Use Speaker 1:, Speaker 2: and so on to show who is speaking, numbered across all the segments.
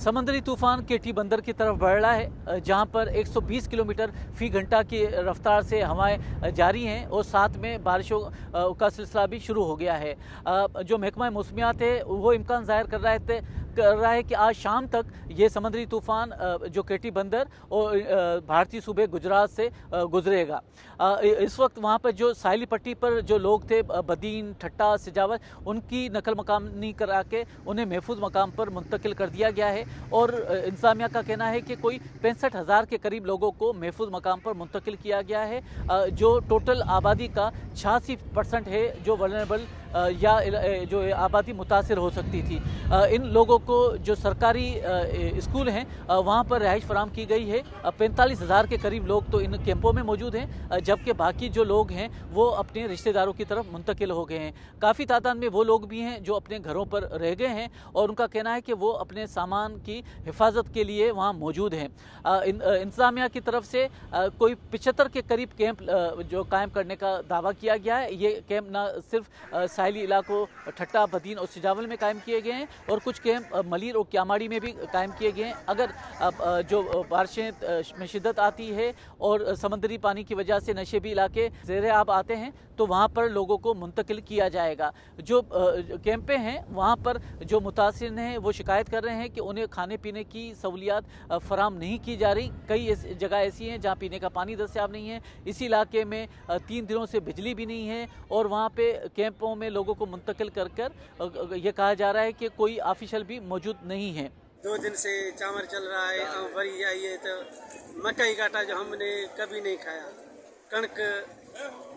Speaker 1: समंदरी तूफान केटी बंदर की तरफ बढ़ रहा है, जहां पर 120 किलोमीटर फी घंटा की रफ्तार से हवाएं जारी हैं और साथ में बारिशों का सिलसिला भी शुरू हो गया है। जो महकमा मौसमियात है वो इम्कान जाहिर कर रहा है कि आज शाम तक ये समुद्री तूफान जो केटी बंदर और भारतीय सूबे गुजरात से गुजरेगा। इस वक्त वहाँ पर जो साहिली पट्टी पर जो लोग थे, बदीन, ठट्टा, सिजावत, उनकी नकल मकानी करा के उन्हें महफूज मकाम पर मुंतकिल कर दिया गया है और इंतजामिया का कहना है कि कोई 65,000 के करीब लोगों को महफूज मकाम पर मुंतकिल किया गया है। जो टोटल आबादी का 86% है जो वल्नरेबल या जो आबादी मुतासिर हो सकती थी। इन लोगों को जो सरकारी स्कूल हैं वहाँ पर रिहाइश फराम की गई है। 45,000 के करीब लोग तो इन कैंपों में मौजूद हैं, जबकि बाकी जो लोग हैं वो अपने रिश्तेदारों की तरफ मुंतकिल हो गए हैं। काफ़ी तादाद में वो लोग भी हैं जो अपने घरों पर रह गए हैं और उनका कहना है कि वो अपने सामान की हिफाजत के लिए वहाँ मौजूद हैं। इंतजामिया की तरफ से कोई 75 के करीब कैंप जो कायम करने का दावा किया गया है। ये कैंप न सिर्फ साहिली इलाकों ठट्टा, बदीन और सिजावल में कायम किए गए हैं और कुछ कैंप मलीर और क्यामाड़ी में भी कायम किए गए हैं। अगर जो बारिशें में शिद्दत आती है और समंदरी पानी की वजह से नशेबी इलाके ज़ेरे आब आते हैं तो वहाँ पर लोगों को मुंतकिल किया जाएगा। जो कैंपें हैं वहाँ पर जो मुतासिर हैं वो शिकायत कर रहे हैं कि उन्हें खाने पीने की सहूलियात फराम नहीं की जा रही। कई जगह ऐसी हैं जहाँ पीने का पानी दस्तयाब नहीं है। इसी इलाके में 3 दिनों से बिजली भी नहीं है और वहाँ पे कैंपों में लोगों को मुंतकिल कर कर ये कहा जा रहा है कि कोई ऑफिशियल भी मौजूद नहीं है।
Speaker 2: 2 दिन से चावल चल रहा है और वरी आई है तो मकई का आटा जो हमने कभी नहीं खाया, कणक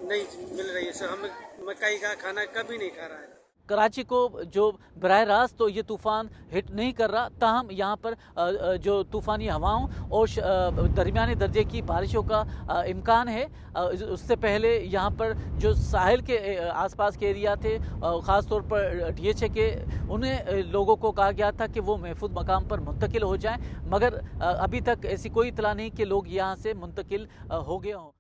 Speaker 2: नहीं मिल रही है, हम मकई का खाना कभी नहीं खा रहा है।
Speaker 1: कराची को जो बराह रास्त तो ये तूफ़ान हिट नहीं कर रहा, ताहम यहाँ पर जो तूफ़ानी हवाओं और दरमियाने दर्जे की बारिशों का इम्कान है। उससे पहले यहाँ पर जो साहिल के आसपास के एरिया थे, ख़ास तौर पर DHA के, उन्हें लोगों को कहा गया था कि वो महफूज मकाम पर मुंतकिल हो जाएं, मगर अभी तक ऐसी कोई इतला नहीं कि लोग यहाँ से मुंतकिल हो गए हों।